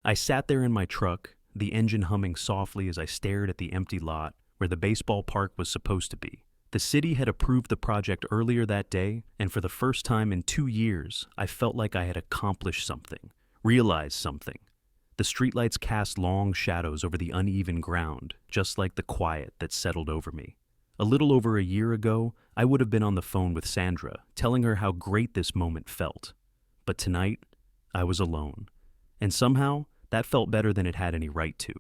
I sat there in my truck, the engine humming softly as I stared at the empty lot where the baseball park was supposed to be. The city had approved the project earlier that day, and for the first time in 2 years, I felt like I had accomplished something, realized something. The streetlights cast long shadows over the uneven ground, just like the quiet that settled over me. A little over a year ago, I would have been on the phone with Sandra, telling her how great this moment felt. But tonight, I was alone. And somehow, that felt better than it had any right to.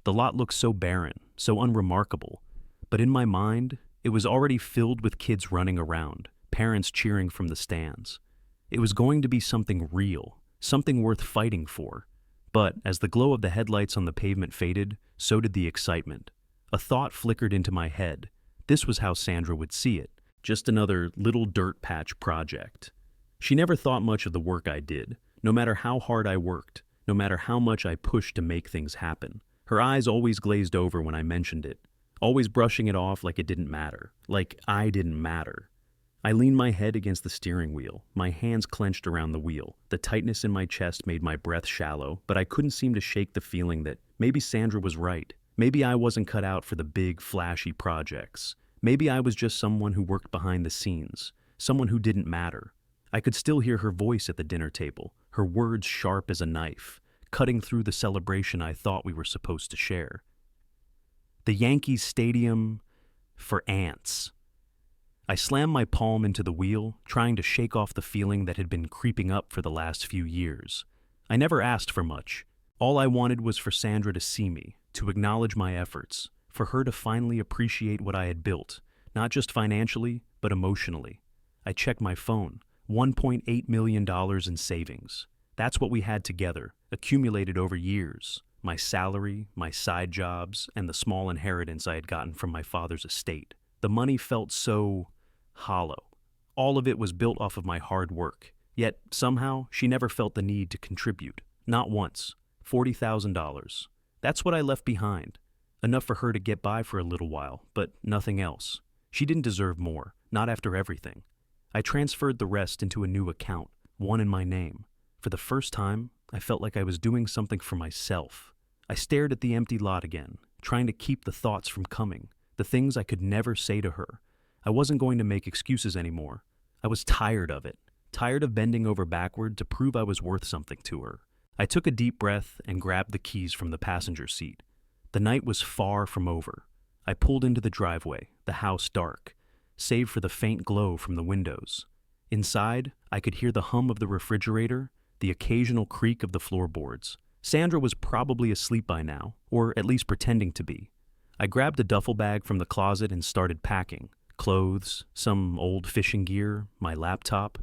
The lot looked so barren, so unremarkable. But in my mind, it was already filled with kids running around, parents cheering from the stands. It was going to be something real, something worth fighting for. But as the glow of the headlights on the pavement faded, so did the excitement. A thought flickered into my head. This was how Sandra would see it, just another little dirt patch project. She never thought much of the work I did, no matter how hard I worked, no matter how much I pushed to make things happen. Her eyes always glazed over when I mentioned it, always brushing it off like it didn't matter, like I didn't matter. I leaned my head against the steering wheel, my hands clenched around the wheel. The tightness in my chest made my breath shallow, but I couldn't seem to shake the feeling that maybe Sandra was right. Maybe I wasn't cut out for the big, flashy projects. Maybe I was just someone who worked behind the scenes, someone who didn't matter. I could still hear her voice at the dinner table, her words sharp as a knife, cutting through the celebration I thought we were supposed to share. The Yankees Stadium for ants. I slammed my palm into the wheel, trying to shake off the feeling that had been creeping up for the last few years. I never asked for much. All I wanted was for Sandra to see me, to acknowledge my efforts, for her to finally appreciate what I had built, not just financially, but emotionally. I checked my phone. $1.8 million in savings. That's what we had together, accumulated over years. My salary, my side jobs, and the small inheritance I had gotten from my father's estate. The money felt so hollow. All of it was built off of my hard work. Yet, somehow, she never felt the need to contribute. Not once. $40,000. That's what I left behind. Enough for her to get by for a little while, but nothing else. She didn't deserve more, not after everything. I transferred the rest into a new account, one in my name. For the first time, I felt like I was doing something for myself. I stared at the empty lot again, trying to keep the thoughts from coming, the things I could never say to her. I wasn't going to make excuses anymore. I was tired of it, tired of bending over backward to prove I was worth something to her. I took a deep breath and grabbed the keys from the passenger seat. The night was far from over. I pulled into the driveway, the house dark, save for the faint glow from the windows. Inside, I could hear the hum of the refrigerator, the occasional creak of the floorboards. Sandra was probably asleep by now, or at least pretending to be. I grabbed a duffel bag from the closet and started packing. Clothes, some old fishing gear, my laptop.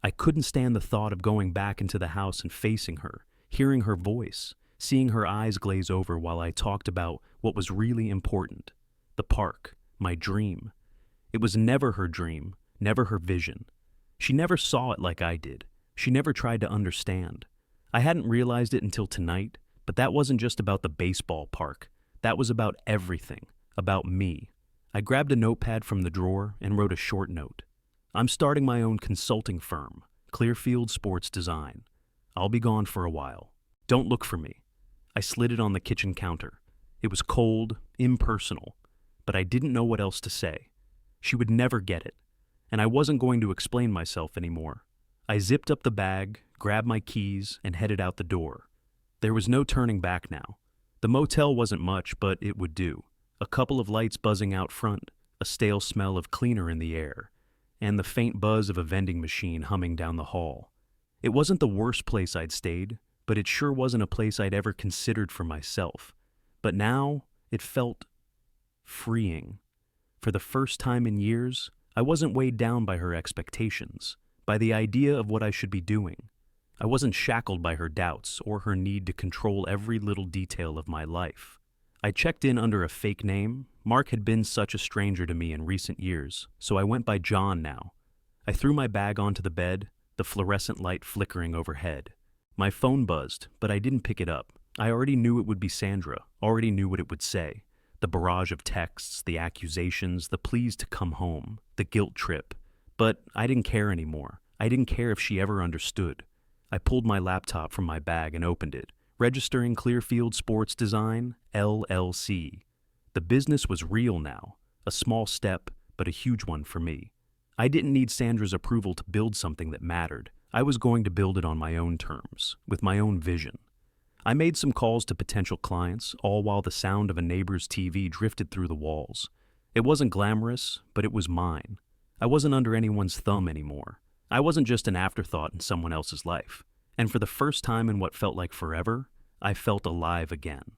I couldn't stand the thought of going back into the house and facing her, hearing her voice, seeing her eyes glaze over while I talked about what was really important. The park, my dream. It was never her dream, never her vision. She never saw it like I did. She never tried to understand. I hadn't realized it until tonight, but that wasn't just about the baseball park. That was about everything, about me. I grabbed a notepad from the drawer and wrote a short note. I'm starting my own consulting firm, Clearfield Sports Design. I'll be gone for a while. Don't look for me. I slid it on the kitchen counter. It was cold, impersonal, but I didn't know what else to say. She would never get it, and I wasn't going to explain myself anymore. I zipped up the bag, grabbed my keys, and headed out the door. There was no turning back now. The motel wasn't much, but it would do. A couple of lights buzzing out front, a stale smell of cleaner in the air, and the faint buzz of a vending machine humming down the hall. It wasn't the worst place I'd stayed, but it sure wasn't a place I'd ever considered for myself. But now, it felt freeing. For the first time in years, I wasn't weighed down by her expectations, by the idea of what I should be doing. I wasn't shackled by her doubts or her need to control every little detail of my life. I checked in under a fake name. Mark had been such a stranger to me in recent years, so I went by John now. I threw my bag onto the bed, the fluorescent light flickering overhead. My phone buzzed, but I didn't pick it up. I already knew it would be Sandra, already knew what it would say. The barrage of texts, the accusations, the pleas to come home, the guilt trip. But I didn't care anymore. I didn't care if she ever understood. I pulled my laptop from my bag and opened it, registering Clearfield Sports Design, LLC. The business was real now, a small step, but a huge one for me. I didn't need Sandra's approval to build something that mattered. I was going to build it on my own terms, with my own vision. I made some calls to potential clients, all while the sound of a neighbor's TV drifted through the walls. It wasn't glamorous, but it was mine. I wasn't under anyone's thumb anymore. I wasn't just an afterthought in someone else's life. And for the first time in what felt like forever, I felt alive again.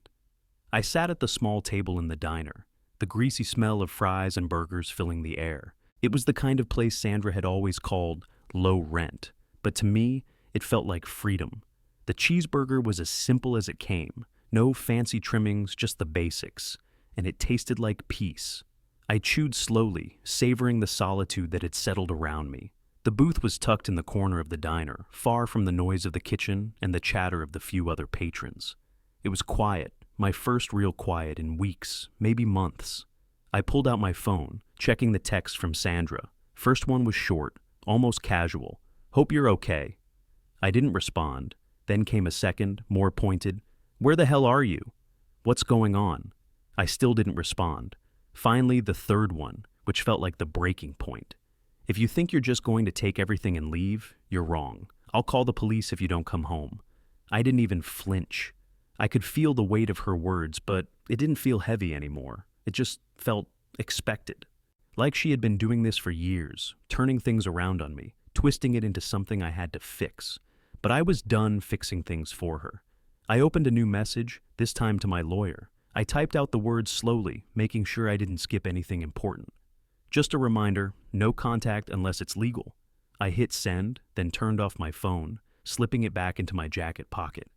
I sat at the small table in the diner, the greasy smell of fries and burgers filling the air. It was the kind of place Sandra had always called low rent, but to me, it felt like freedom. The cheeseburger was as simple as it came, no fancy trimmings, just the basics, and it tasted like peace. I chewed slowly, savoring the solitude that had settled around me. The booth was tucked in the corner of the diner, far from the noise of the kitchen and the chatter of the few other patrons. It was quiet, my first real quiet in weeks, maybe months. I pulled out my phone, checking the text from Sandra. First one was short, almost casual. "Hope you're okay." I didn't respond. Then came a second, more pointed. "Where the hell are you? What's going on?" I still didn't respond. Finally, the third one, which felt like the breaking point. "If you think you're just going to take everything and leave, you're wrong. I'll call the police if you don't come home." I didn't even flinch. I could feel the weight of her words, but it didn't feel heavy anymore. It just felt expected. Like she had been doing this for years, turning things around on me, twisting it into something I had to fix. But I was done fixing things for her. I opened a new message, this time to my lawyer. I typed out the words slowly, making sure I didn't skip anything important. Just a reminder, no contact unless it's legal. I hit send, then turned off my phone, slipping it back into my jacket pocket.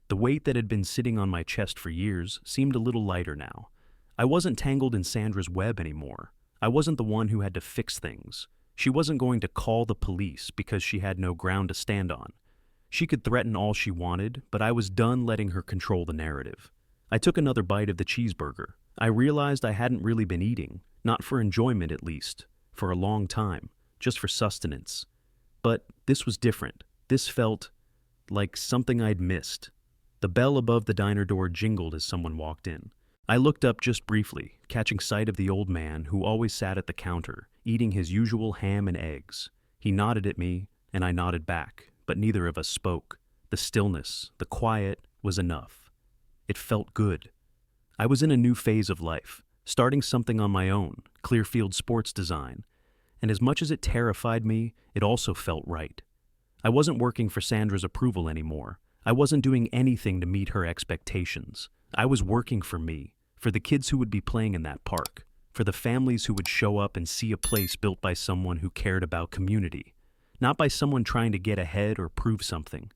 The weight that had been sitting on my chest for years seemed a little lighter now. I wasn't tangled in Sandra's web anymore. I wasn't the one who had to fix things. She wasn't going to call the police because she had no ground to stand on. She could threaten all she wanted, but I was done letting her control the narrative. I took another bite of the cheeseburger. I realized I hadn't really been eating, not for enjoyment at least, for a long time, just for sustenance. But this was different. This felt like something I'd missed. The bell above the diner door jingled as someone walked in. I looked up just briefly, catching sight of the old man who always sat at the counter, eating his usual ham and eggs. He nodded at me, and I nodded back, but neither of us spoke. The stillness, the quiet, was enough. It felt good. I was in a new phase of life, starting something on my own, Clearfield Sports Design, and as much as it terrified me, it also felt right. I wasn't working for Sandra's approval anymore. I wasn't doing anything to meet her expectations. I was working for me, for the kids who would be playing in that park, for the families who would show up and see a place built by someone who cared about community, not by someone trying to get ahead or prove something.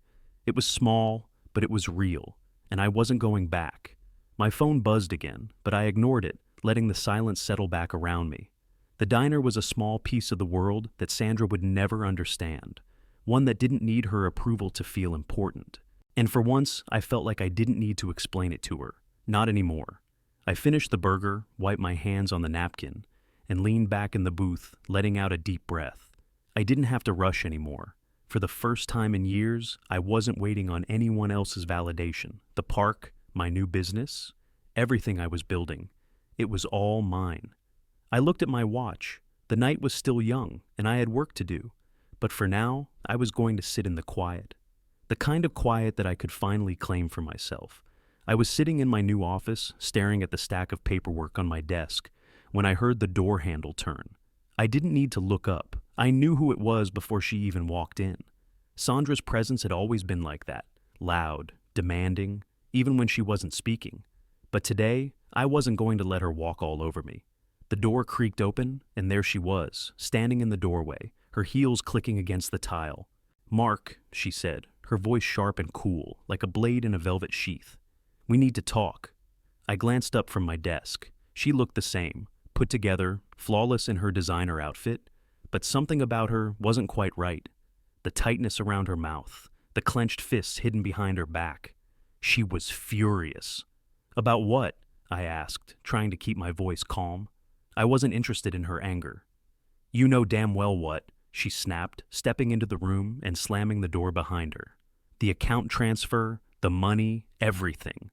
It was small, but it was real, and I wasn't going back. My phone buzzed again, but I ignored it, letting the silence settle back around me. The diner was a small piece of the world that Sandra would never understand, one that didn't need her approval to feel important. And for once, I felt like I didn't need to explain it to her. Not anymore. I finished the burger, wiped my hands on the napkin, and leaned back in the booth, letting out a deep breath. I didn't have to rush anymore. For the first time in years, I wasn't waiting on anyone else's validation. The park, my new business, everything I was building. It was all mine. I looked at my watch. The night was still young, and I had work to do. But for now, I was going to sit in the quiet. The kind of quiet that I could finally claim for myself. I was sitting in my new office, staring at the stack of paperwork on my desk, when I heard the door handle turn. I didn't need to look up. I knew who it was before she even walked in. Sandra's presence had always been like that, loud, demanding, even when she wasn't speaking. But today, I wasn't going to let her walk all over me. The door creaked open, and there she was, standing in the doorway, her heels clicking against the tile. "Mark," she said, her voice sharp and cool, like a blade in a velvet sheath. "We need to talk." I glanced up from my desk. She looked the same, put together, flawless in her designer outfit, but something about her wasn't quite right. The tightness around her mouth, the clenched fists hidden behind her back. She was furious. "About what?" I asked, trying to keep my voice calm. I wasn't interested in her anger. "You know damn well what," she snapped, stepping into the room and slamming the door behind her. "The account transfer, The money, everything.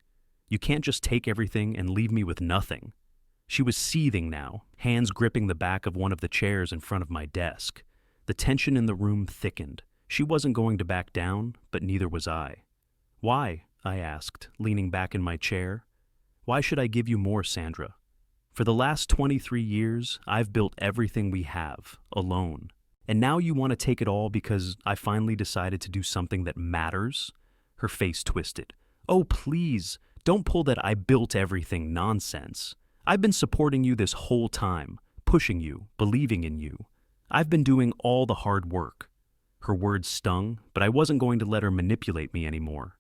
You can't just take everything and leave me with nothing. She was seething now, hands gripping the back of one of the chairs in front of my desk. The tension in the room thickened. She wasn't going to back down, but neither was I. Why? I asked, leaning back in my chair. Why should I give you more, Sandra? For the last 23 years, I've built everything we have, alone. And now you want to take it all because I finally decided to do something that matters? Her face twisted. Oh, please, don't pull that I built everything nonsense. I've been supporting you this whole time, pushing you, believing in you. I've been doing all the hard work. Her words stung, but I wasn't going to let her manipulate me anymore.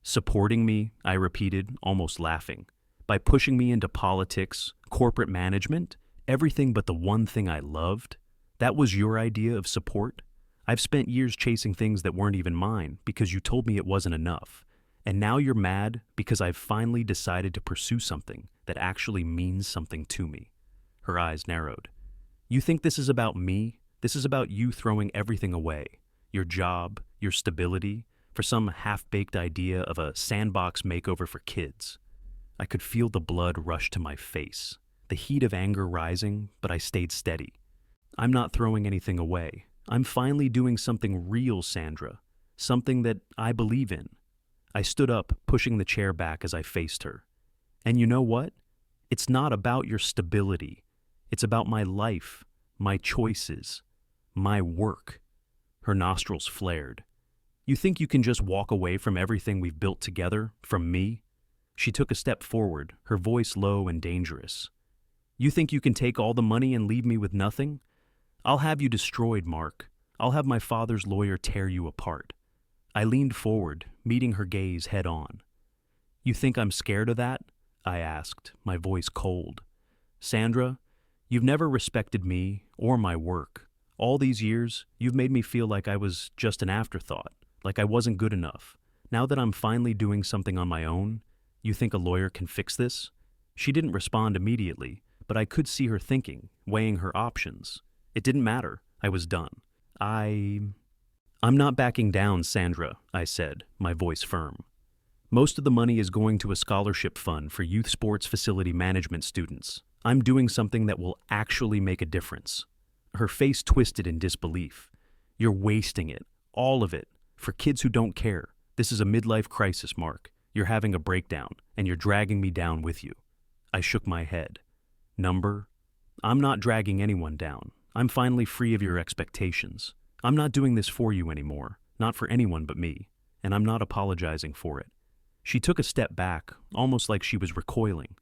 Supporting me, I repeated, almost laughing. By pushing me into politics, corporate management, everything but the one thing I loved? That was your idea of support? I've spent years chasing things that weren't even mine because you told me it wasn't enough. And now you're mad because I've finally decided to pursue something that actually means something to me. Her eyes narrowed. You think this is about me? This is about you throwing everything away. Your job, your stability, for some half-baked idea of a sandbox makeover for kids. I could feel the blood rush to my face, the heat of anger rising, but I stayed steady. I'm not throwing anything away. I'm finally doing something real, Sandra. Something that I believe in. I stood up, pushing the chair back as I faced her. And you know what? It's not about your stability. It's about my life, my choices, my work. Her nostrils flared. You think you can just walk away from everything we've built together, from me? She took a step forward, her voice low and dangerous. You think you can take all the money and leave me with nothing? I'll have you destroyed, Mark. I'll have my father's lawyer tear you apart. I leaned forward, meeting her gaze head on. You think I'm scared of that? I asked, my voice cold. Sandra, you've never respected me or my work. All these years, you've made me feel like I was just an afterthought, like I wasn't good enough. Now that I'm finally doing something on my own, you think a lawyer can fix this? She didn't respond immediately, but I could see her thinking, weighing her options. It didn't matter. I was done. I'm not backing down, Sandra, I said, my voice firm. Most of the money is going to a scholarship fund for youth sports facility management students. I'm doing something that will actually make a difference. Her face twisted in disbelief. You're wasting it, all of it, for kids who don't care. This is a midlife crisis, Mark. You're having a breakdown, and you're dragging me down with you. I shook my head. Number? I'm not dragging anyone down. I'm finally free of your expectations. I'm not doing this for you anymore, not for anyone but me, and I'm not apologizing for it. She took a step back, almost like she was recoiling.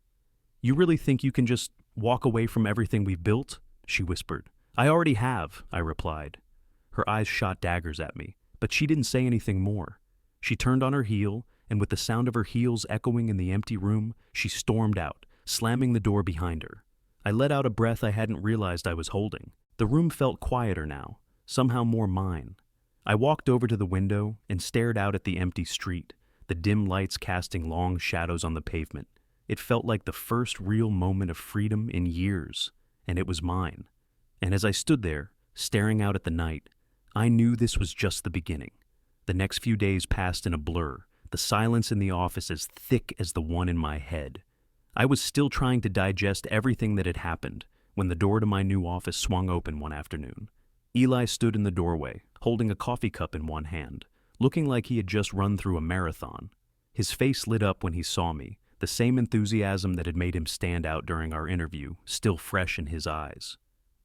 You really think you can just walk away from everything we've built? She whispered. I already have, I replied. Her eyes shot daggers at me, but she didn't say anything more. She turned on her heel, and with the sound of her heels echoing in the empty room, she stormed out, slamming the door behind her. I let out a breath I hadn't realized I was holding. The room felt quieter now, somehow more mine. I walked over to the window and stared out at the empty street, the dim lights casting long shadows on the pavement. It felt like the first real moment of freedom in years, and it was mine. And as I stood there, staring out at the night, I knew this was just the beginning. The next few days passed in a blur, the silence in the office as thick as the one in my head. I was still trying to digest everything that had happened when the door to my new office swung open one afternoon. Eli stood in the doorway, holding a coffee cup in one hand, looking like he had just run through a marathon. His face lit up when he saw me, the same enthusiasm that had made him stand out during our interview, still fresh in his eyes.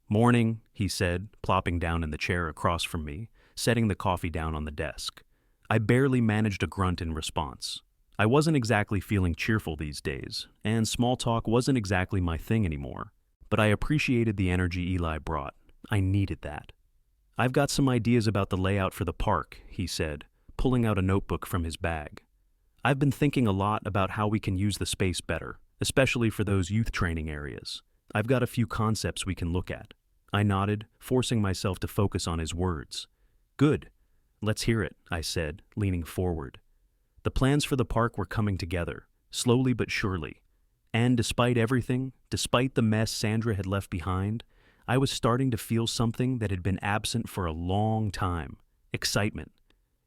Morning, he said, plopping down in the chair across from me, setting the coffee down on the desk. I barely managed a grunt in response. I wasn't exactly feeling cheerful these days, and small talk wasn't exactly my thing anymore. But I appreciated the energy Eli brought. I needed that. I've got some ideas about the layout for the park, he said, pulling out a notebook from his bag. I've been thinking a lot about how we can use the space better, especially for those youth training areas. I've got a few concepts we can look at. I nodded, forcing myself to focus on his words. Good. Let's hear it, I said, leaning forward. The plans for the park were coming together, slowly but surely. And despite everything, despite the mess Sandra had left behind, I was starting to feel something that had been absent for a long time. Excitement.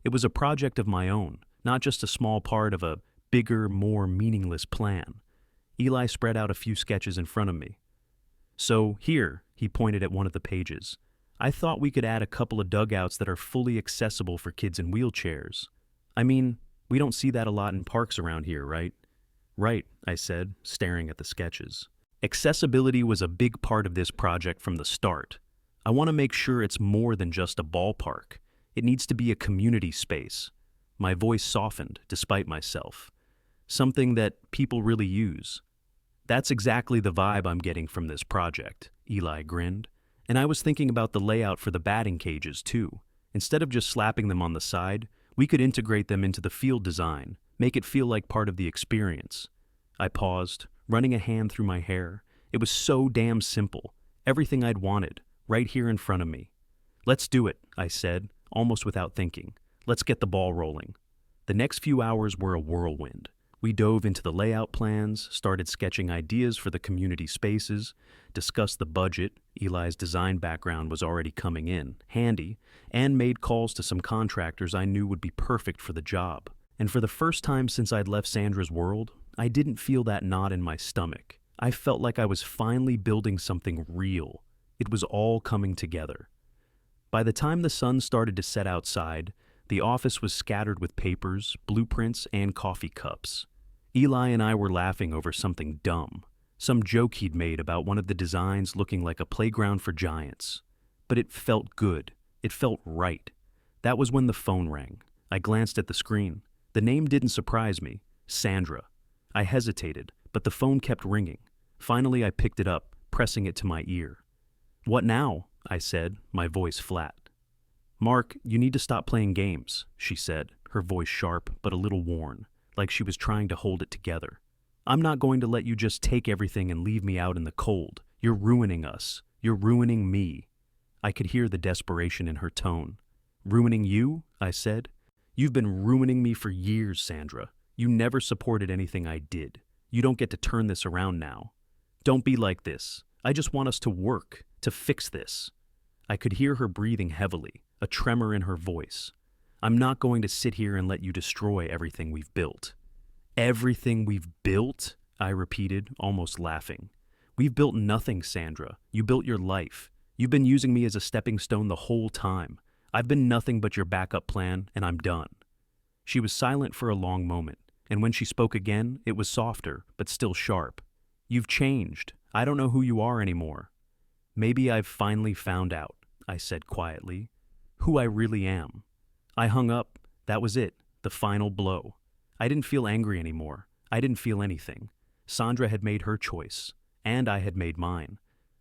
It was a project of my own, not just a small part of a bigger, more meaningless plan. Eli spread out a few sketches in front of me. So here, he pointed at one of the pages. I thought we could add a couple of dugouts that are fully accessible for kids in wheelchairs. I mean, we don't see that a lot in parks around here, right? Right, I said, staring at the sketches. Accessibility was a big part of this project from the start. I want to make sure it's more than just a ballpark. It needs to be a community space. My voice softened, despite myself. Something that people really use. That's exactly the vibe I'm getting from this project, Eli grinned. And I was thinking about the layout for the batting cages, too. Instead of just slapping them on the side, we could integrate them into the field design, make it feel like part of the experience. I paused, running a hand through my hair. It was so damn simple. Everything I'd wanted, right here in front of me. Let's do it, I said, almost without thinking. Let's get the ball rolling. The next few hours were a whirlwind. We dove into the layout plans, started sketching ideas for the community spaces, discussed the budget. Eli's design background was already coming in, handy, and made calls to some contractors I knew would be perfect for the job. And for the first time since I'd left Sandra's world, I didn't feel that knot in my stomach. I felt like I was finally building something real. It was all coming together. By the time the sun started to set outside, the office was scattered with papers, blueprints, and coffee cups. Eli and I were laughing over something dumb, some joke he'd made about one of the designs looking like a playground for giants. But it felt good. It felt right. That was when the phone rang. I glanced at the screen. The name didn't surprise me. Sandra. I hesitated, but the phone kept ringing. Finally, I picked it up, pressing it to my ear. "What now?" I said, my voice flat. "Mark, you need to stop playing games," she said, her voice sharp but a little worn, like she was trying to hold it together. "I'm not going to let you just take everything and leave me out in the cold. You're ruining us. You're ruining me." I could hear the desperation in her tone. "Ruining you?" I said. "You've been ruining me for years, Sandra. You never supported anything I did. You don't get to turn this around now. Don't be like this. I just want us to work, to fix this." I could hear her breathing heavily, a tremor in her voice. "I'm not going to sit here and let you destroy everything we've built." "Everything we've built?" I repeated, almost laughing. "We've built nothing, Sandra. You built your life. You've been using me as a stepping stone the whole time. I've been nothing but your backup plan, and I'm done." She was silent for a long moment, and when she spoke again, it was softer, but still sharp. "You've changed. I don't know who you are anymore." "Maybe I've finally found out," I said quietly, "who I really am." I hung up. That was it, the final blow. I didn't feel angry anymore. I didn't feel anything. Sandra had made her choice, and I had made mine.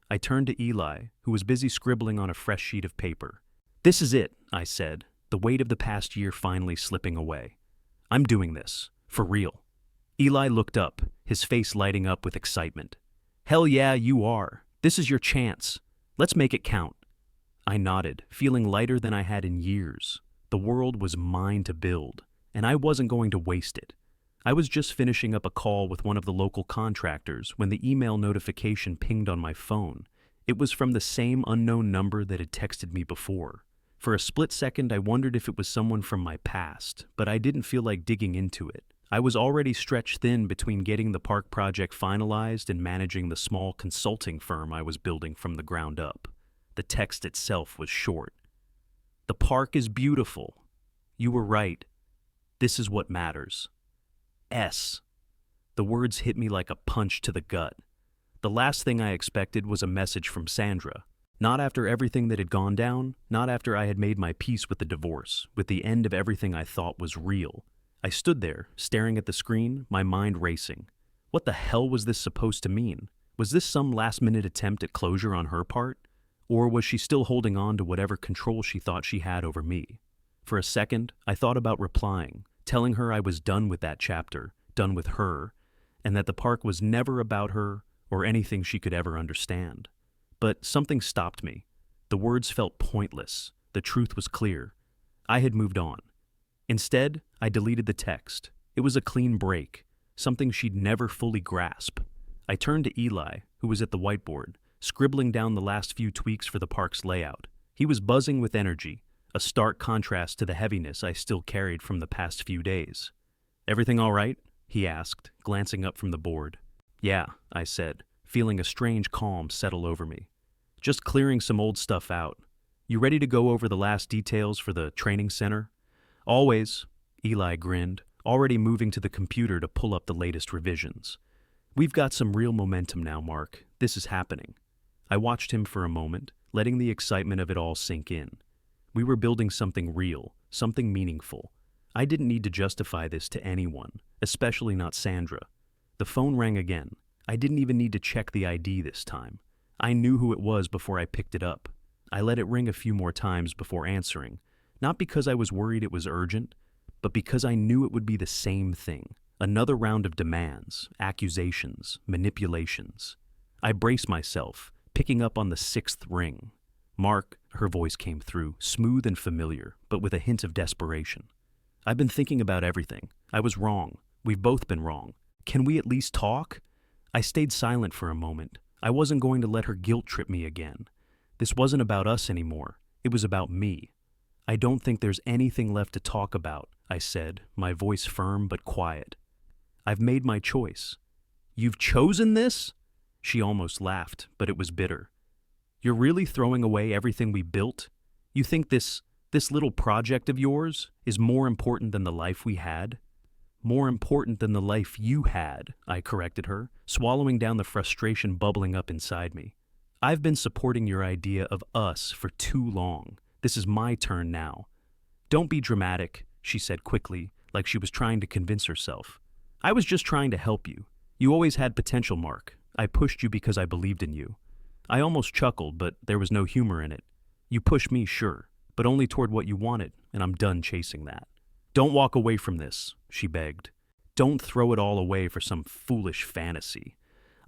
I turned to Eli, who was busy scribbling on a fresh sheet of paper. "This is it," I said, the weight of the past year finally slipping away. "I'm doing this, for real." Eli looked up, his face lighting up with excitement. "Hell yeah, you are. This is your chance. Let's make it count." I nodded, feeling lighter than I had in years. The world was mine to build, and I wasn't going to waste it. I was just finishing up a call with one of the local contractors when the email notification pinged on my phone. It was from the same unknown number that had texted me before. For a split second, I wondered if it was someone from my past, but I didn't feel like digging into it. I was already stretched thin between getting the park project finalized and managing the small consulting firm I was building from the ground up. The text itself was short. "The park is beautiful. You were right. This is what matters. S." The words hit me like a punch to the gut. The last thing I expected was a message from Sandra. Not after everything that had gone down, not after I had made my peace with the divorce, with the end of everything I thought was real. I stood there, staring at the screen, my mind racing. What the hell was this supposed to mean? Was this some last-minute attempt at closure on her part? Or was she still holding on to whatever control she thought she had over me? For a second, I thought about replying, telling her I was done with that chapter, done with her, and that the park was never about her or anything she could ever understand. But something stopped me. The words felt pointless. The truth was clear. I had moved on. Instead, I deleted the text. It was a clean break, something she'd never fully grasp. I turned to Eli, who was at the whiteboard, scribbling down the last few tweaks for the park's layout. He was buzzing with energy, a stark contrast to the heaviness I still carried from the past few days. "Everything all right?" he asked, glancing up from the board. "Yeah," I said, feeling a strange calm settle over me. "Just clearing some old stuff out. You ready to go over the last details for the training center?" "Always," Eli grinned, already moving to the computer to pull up the latest revisions. "We've got some real momentum now, Mark. This is happening." I watched him for a moment, letting the excitement of it all sink in. We were building something real, something meaningful. I didn't need to justify this to anyone, especially not Sandra. The phone rang again. I didn't even need to check the ID this time. I knew who it was before I picked it up. I let it ring a few more times before answering, not because I was worried it was urgent, but because I knew it would be the same thing. Another round of demands, accusations, manipulations. I braced myself, picking up on the sixth ring. "Mark," her voice came through, smooth and familiar, but with a hint of desperation. "I've been thinking about everything. I was wrong. We've both been wrong. Can we at least talk?" I stayed silent for a moment. I wasn't going to let her guilt trip me again. This wasn't about us anymore. It was about me. "I don't think there's anything left to talk about," I said, my voice firm but quiet. "I've made my choice." "You've chosen this?" She almost laughed, but it was bitter. "You're really throwing away everything we built? You think this little project of yours is more important than the life we had?" "More important than the life you had," I corrected her, swallowing down the frustration bubbling up inside me. "I've been supporting your idea of us for too long. This is my turn now." "Don't be dramatic," she said quickly, like she was trying to convince herself. "I was just trying to help you. You always had potential, Mark. I pushed you because I believed in you." I almost chuckled, but there was no humor in it. "You pushed me, sure, but only toward what you wanted, and I'm done chasing that." "Don't walk away from this," she begged. "Don't throw it all away for some foolish fantasy.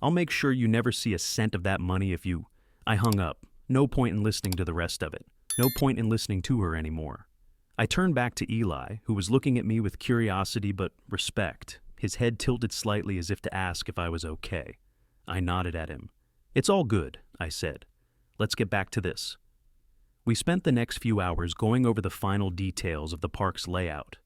I'll make sure you never see a cent of that money if you—" I hung up. No point in listening to the rest of it. No point in listening to her anymore. I turned back to Eli, who was looking at me with curiosity but respect, his head tilted slightly as if to ask if I was okay. I nodded at him. "It's all good," I said. "Let's get back to this." We spent the next few hours going over the final details of the park's layout,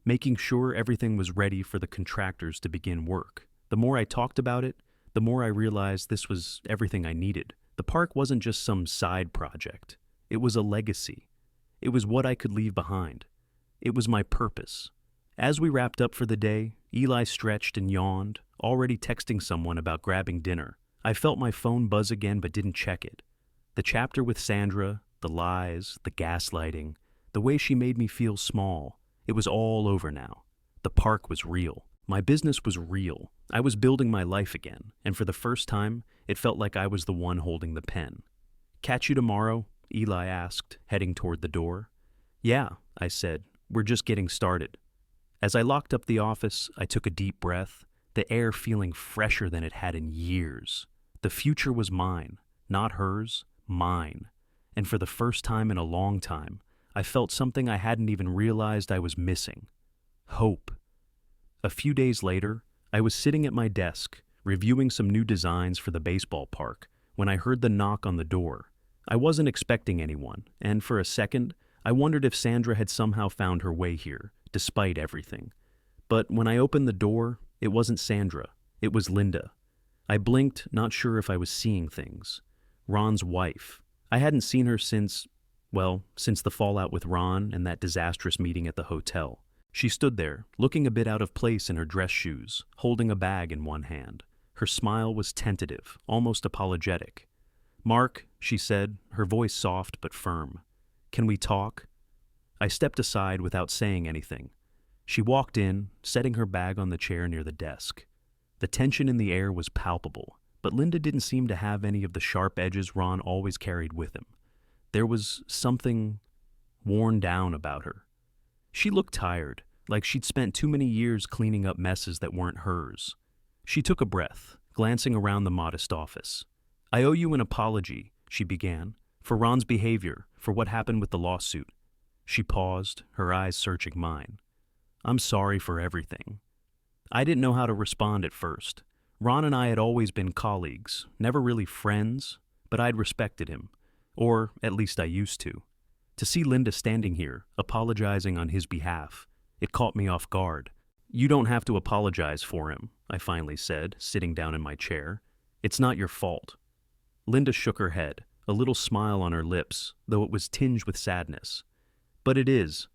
making sure everything was ready for the contractors to begin work. The more I talked about it, the more I realized this was everything I needed. The park wasn't just some side project. It was a legacy. It was what I could leave behind. It was my purpose. As we wrapped up for the day, Eli stretched and yawned, already texting someone about grabbing dinner. I felt my phone buzz again but didn't check it. The chapter with Sandra, the lies, the gaslighting, the way she made me feel small, it was all over now. The park was real. My business was real. I was building my life again, and for the first time, it felt like I was the one holding the pen. "Catch you tomorrow?" Eli asked, heading toward the door. "Yeah," I said. "We're just getting started." As I locked up the office, I took a deep breath, the air feeling fresher than it had in years. The future was mine, not hers, mine. And for the first time in a long time, I felt something I hadn't even realized I was missing. Hope. A few days later, I was sitting at my desk, reviewing some new designs for the baseball park, when I heard the knock on the door. I wasn't expecting anyone, and for a second, I wondered if Sandra had somehow found her way here, despite everything. But when I opened the door, it wasn't Sandra. It was Linda. I blinked, not sure if I was seeing things. Ron's wife. I hadn't seen her since the fallout with Ron and that disastrous meeting at the hotel. She stood there, looking a bit out of place in her dress shoes, holding a bag in one hand. Her smile was tentative, almost apologetic. "Mark," she said, her voice soft but firm. "Can we talk?" I stepped aside without saying anything. She walked in, setting her bag on the chair near the desk. The tension in the air was palpable, but Linda didn't seem to have any of the sharp edges Ron always carried with him. There was something worn down about her. She looked tired, like she'd spent too many years cleaning up messes that weren't hers. She took a breath, glancing around the modest office. "I owe you an apology," she began, "for Ron's behavior, for what happened with the lawsuit." She paused, her eyes searching mine. "I'm sorry for everything." I didn't know how to respond at first. Ron and I had always been colleagues, never really friends, but I'd respected him. Or at least I used to. To see Linda standing here, apologizing on his behalf, it caught me off guard. "You don't have to apologize for him," I finally said, sitting down in my chair. "It's not your fault." Linda shook her head, a little smile on her lips, though it was tinged with sadness. "But it is.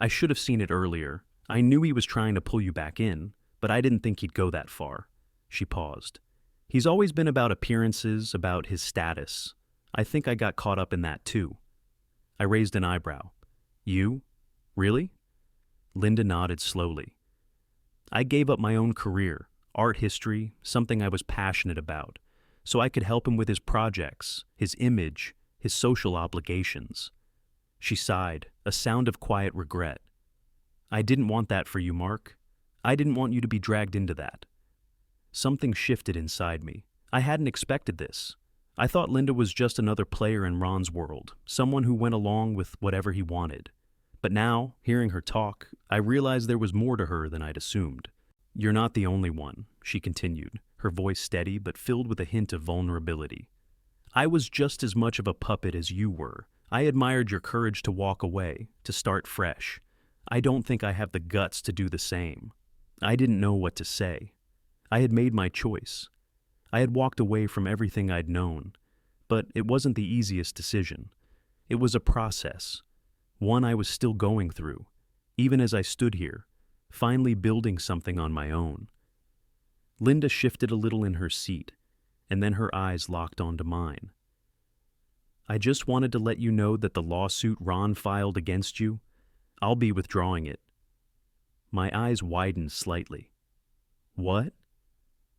I should have seen it earlier. I knew he was trying to pull you back in, but I didn't think he'd go that far." She paused. "He's always been about appearances, about his status. I think I got caught up in that too." I raised an eyebrow. "You? Really?" Linda nodded slowly. "I gave up my own career, art history, something I was passionate about, so I could help him with his projects, his image, his social obligations." She sighed, a sound of quiet regret. "I didn't want that for you, Mark. I didn't want you to be dragged into that." Something shifted inside me. I hadn't expected this. I thought Linda was just another player in Ron's world, someone who went along with whatever he wanted. But now, hearing her talk, I realized there was more to her than I'd assumed. "You're not the only one," she continued, her voice steady but filled with a hint of vulnerability. "I was just as much of a puppet as you were. I admired your courage to walk away, to start fresh. I don't think I have the guts to do the same. I didn't know what to say. I had made my choice. I had walked away from everything I'd known, but it wasn't the easiest decision. It was a process, one I was still going through, even as I stood here, finally building something on my own." Linda shifted a little in her seat, and then her eyes locked onto mine. "I just wanted to let you know that the lawsuit Ron filed against you, I'll be withdrawing it." My eyes widened slightly. "What?"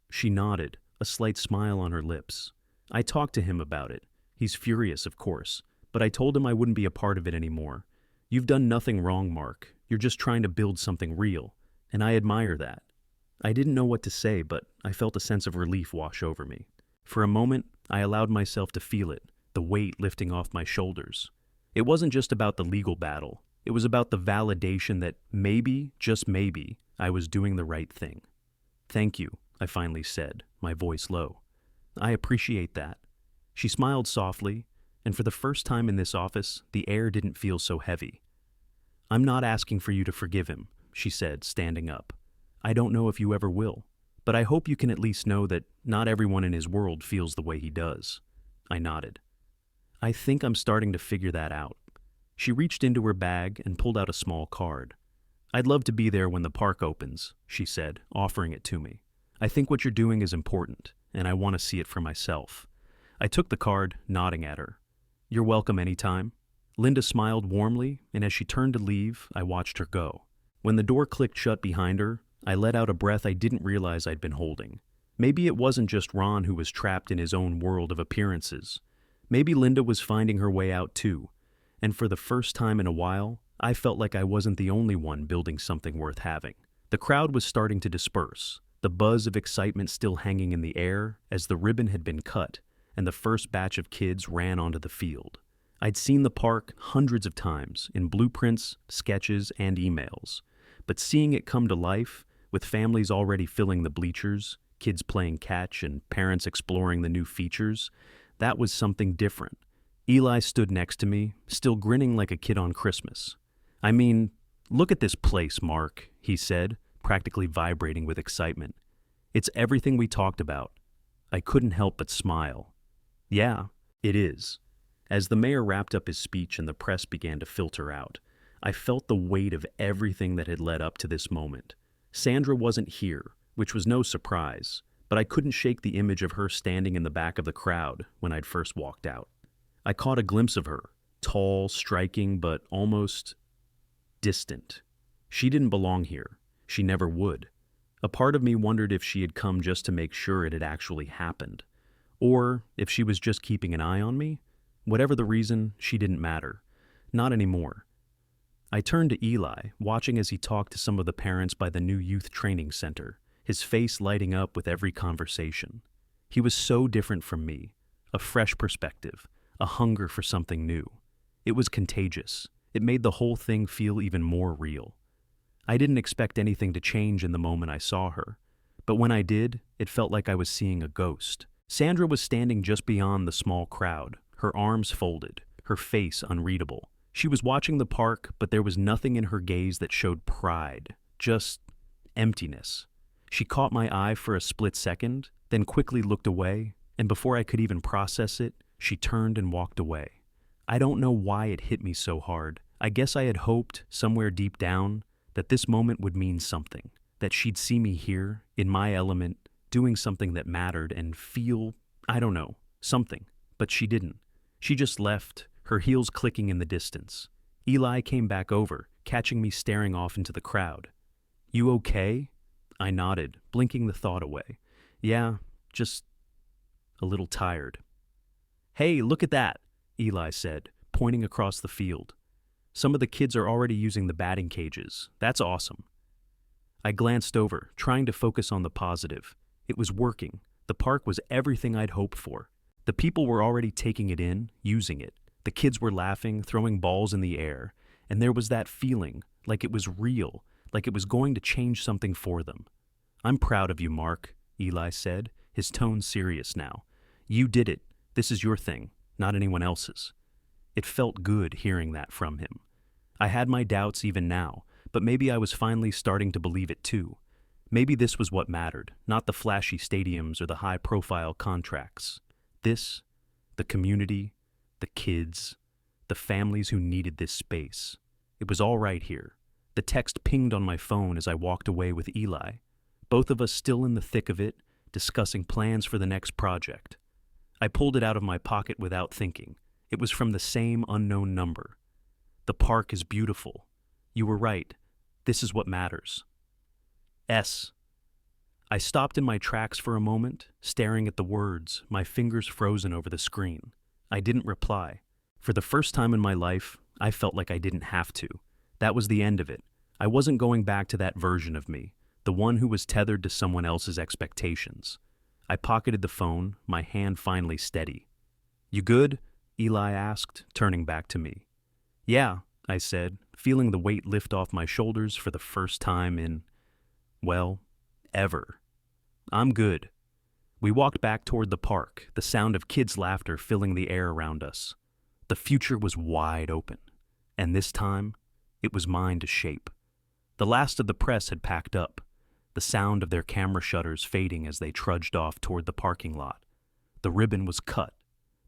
She nodded, a slight smile on her lips. "I talked to him about it. He's furious, of course, but I told him I wouldn't be a part of it anymore. You've done nothing wrong, Mark. You're just trying to build something real, and I admire that." I didn't know what to say, but I felt a sense of relief wash over me. For a moment, I allowed myself to feel it, the weight lifting off my shoulders. It wasn't just about the legal battle. It was about the validation that maybe, just maybe, I was doing the right thing. "Thank you," I finally said, my voice low. "I appreciate that." She smiled softly, and for the first time in this office, the air didn't feel so heavy. "I'm not asking for you to forgive him," she said, standing up. "I don't know if you ever will, but I hope you can at least know that not everyone in his world feels the way he does." I nodded. "I think I'm starting to figure that out." She reached into her bag and pulled out a small card. "I'd love to be there when the park opens," she said, offering it to me. "I think what you're doing is important, and I want to see it for myself." I took the card, nodding at her. "You're welcome anytime." Linda smiled warmly, and as she turned to leave, I watched her go. When the door clicked shut behind her, I let out a breath I didn't realize I'd been holding. Maybe it wasn't just Ron who was trapped in his own world of appearances. Maybe Linda was finding her way out too, and for the first time in a while, I felt like I wasn't the only one building something worth having. The crowd was starting to disperse, the buzz of excitement still hanging in the air as the ribbon had been cut and the first batch of kids ran onto the field. I'd seen the park hundreds of times in blueprints, sketches, and emails, but seeing it come to life, with families already filling the bleachers, kids playing catch, and parents exploring the new features, that was something different. Eli stood next to me, still grinning like a kid on Christmas. "I mean, look at this place, Mark," he said, practically vibrating with excitement. "It's everything we talked about." I couldn't help but smile. "Yeah, it is." As the mayor wrapped up his speech and the press began to filter out, I felt the weight of everything that had led up to this moment. Sandra wasn't here, which was no surprise, but I couldn't shake the image of her standing in the back of the crowd when I'd first walked out. I caught a glimpse of her, tall, striking, but almost distant. She didn't belong here. She never would. A part of me wondered if she had come just to make sure it had actually happened, or if she was just keeping an eye on me. Whatever the reason, she didn't matter. Not anymore. I turned to Eli, watching as he talked to some of the parents by the new youth training center, his face lighting up with every conversation. He was so different from me, a fresh perspective, a hunger for something new. It was contagious. It made the whole thing feel even more real. I didn't expect anything to change in the moment I saw her, but when I did, it felt like I was seeing a ghost. Sandra was standing just beyond the small crowd, her arms folded, her face unreadable. She was watching the park, but there was nothing in her gaze that showed pride, just emptiness. She caught my eye for a split second, then quickly looked away, and before I could even process it, she turned and walked away. I don't know why it hit me so hard. I guess I had hoped, somewhere deep down, that this moment would mean something, that she'd see me here, in my element, doing something that mattered and feel, I don't know, something. But she didn't. She just left, her heels clicking in the distance. Eli came back over, catching me staring off into the crowd. "You okay?" I nodded, blinking the thought away. "Yeah, just a little tired." "Hey, look at that," Eli said, pointing across the field. "Some of the kids are already using the batting cages. That's awesome." I glanced over, trying to focus on the positive. It was working. The park was everything I'd hoped for. The people were already taking it in, using it. The kids were laughing, throwing balls in the air, and there was that feeling, like it was real, like it was going to change something for them. "I'm proud of you, Mark," Eli said, his tone serious now. "You did it. This is your thing, not anyone else's." It felt good hearing that from him. I had my doubts even now, but maybe I was finally starting to believe it too. Maybe this was what mattered, not the flashy stadiums or the high-profile contracts. This, the community, the kids, the families who needed this space. It was all right here. The text pinged on my phone as I walked away with Eli. Both of us still in the thick of it, discussing plans for the next project. I pulled it out of my pocket without thinking. It was from the same unknown number. "The park is beautiful. You were right. This is what matters. S." I stopped in my tracks for a moment, staring at the words, my fingers frozen over the screen. I didn't reply. For the first time in my life, I felt like I didn't have to. That was the end of it. I wasn't going back to that version of me, the one who was tethered to someone else's expectations. I pocketed the phone, my hand finally steady. "You good?" Eli asked, turning back to me. "Yeah," I said, feeling the weight lift off my shoulders for the first time in, well, ever. "I'm good." We walked back toward the park, the sound of kids' laughter filling the air around us. The future was wide open, and this time, it was mine to shape. The last of the press had packed up, the sound of their camera shutters fading as they trudged off toward the parking lot. The ribbon was cut.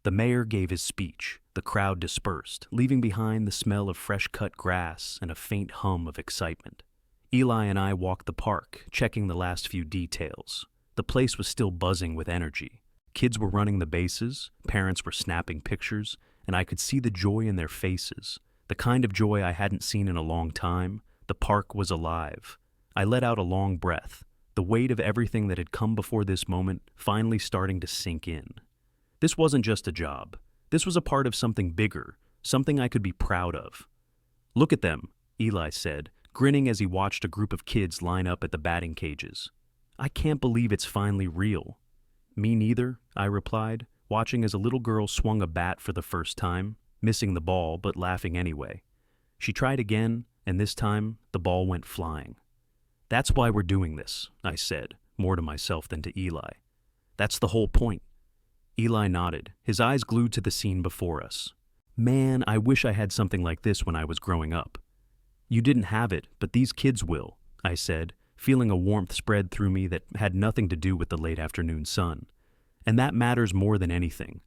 The mayor gave his speech. The crowd dispersed, leaving behind the smell of fresh-cut grass and a faint hum of excitement. Eli and I walked the park, checking the last few details. The place was still buzzing with energy. Kids were running the bases, parents were snapping pictures, and I could see the joy in their faces, the kind of joy I hadn't seen in a long time. The park was alive. I let out a long breath, the weight of everything that had come before this moment finally starting to sink in. This wasn't just a job. This was a part of something bigger, something I could be proud of. "Look at them," Eli said, grinning as he watched a group of kids line up at the batting cages. "I can't believe it's finally real." "Me neither," I replied, watching as a little girl swung a bat for the first time, missing the ball but laughing anyway. She tried again, and this time the ball went flying. "That's why we're doing this," I said, more to myself than to Eli. "That's the whole point." Eli nodded, his eyes glued to the scene before us. "Man, I wish I had something like this when I was growing up." "You didn't have it, but these kids will," I said, feeling a warmth spread through me that had nothing to do with the late afternoon sun. And that matters more than anything.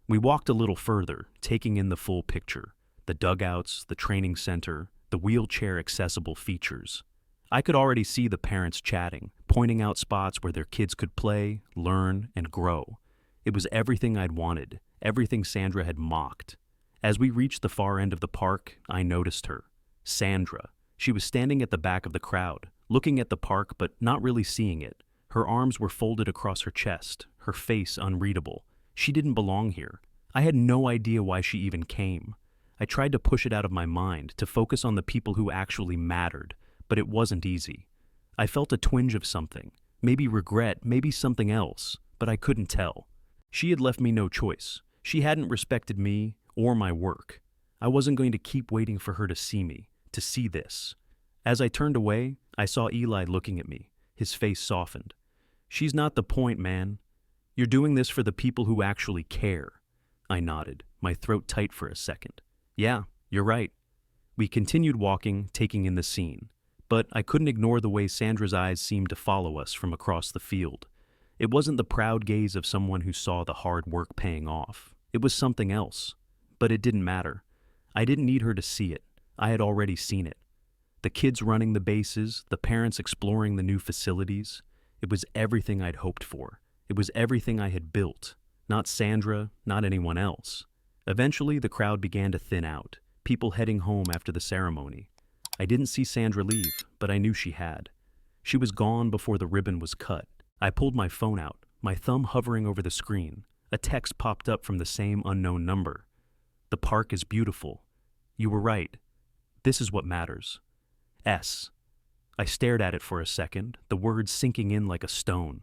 We walked a little further, taking in the full picture, the dugouts, the training center, the wheelchair-accessible features. I could already see the parents chatting, pointing out spots where their kids could play, learn, and grow. It was everything I'd wanted, everything Sandra had mocked. As we reached the far end of the park, I noticed her. Sandra. She was standing at the back of the crowd, looking at the park but not really seeing it. Her arms were folded across her chest, her face unreadable. She didn't belong here. I had no idea why she even came. I tried to push it out of my mind, to focus on the people who actually mattered, but it wasn't easy. I felt a twinge of something, maybe regret, maybe something else, but I couldn't tell. She had left me no choice. She hadn't respected me or my work. I wasn't going to keep waiting for her to see me, to see this. As I turned away, I saw Eli looking at me. His face softened. "She's not the point, man. You're doing this for the people who actually care." I nodded, my throat tight for a second. "Yeah, You're right. We continued walking, taking in the scene. But I couldn't ignore the way Sandra's eyes seemed to follow us from across the field. It wasn't the proud gaze of someone who saw the hard work paying off. It was something else. But it didn't matter. I didn't need her to see it. I had already seen it. The kids running the bases, the parents exploring the new facilities. It was everything I'd hoped for. It was everything I had built. Not Sandra, not anyone else. Eventually, the crowd began to thin out, people heading home after the ceremony. I didn't see Sandra leave, but I knew she had. She was gone before the ribbon was cut. I pulled my phone out, my thumb hovering over the screen. A text popped up from the same unknown number. The park is beautiful. You were right. This is what matters. S. I stared at it for a second, the words sinking in like a stone.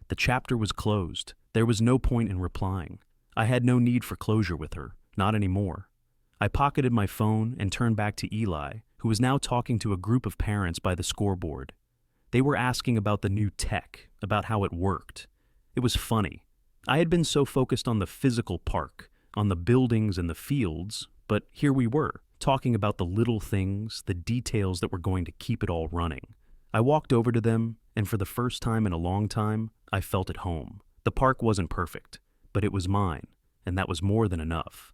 The chapter was closed. There was no point in replying. I had no need for closure with her, not anymore. I pocketed my phone and turned back to Eli, who was now talking to a group of parents by the scoreboard. They were asking about the new tech, about how it worked. It was funny. I had been so focused on the physical park, on the buildings and the fields, but here we were, talking about the little things, the details that were going to keep it all running. I walked over to them, and for the first time in a long time, I felt at home. The park wasn't perfect, but it was mine, and that was more than enough.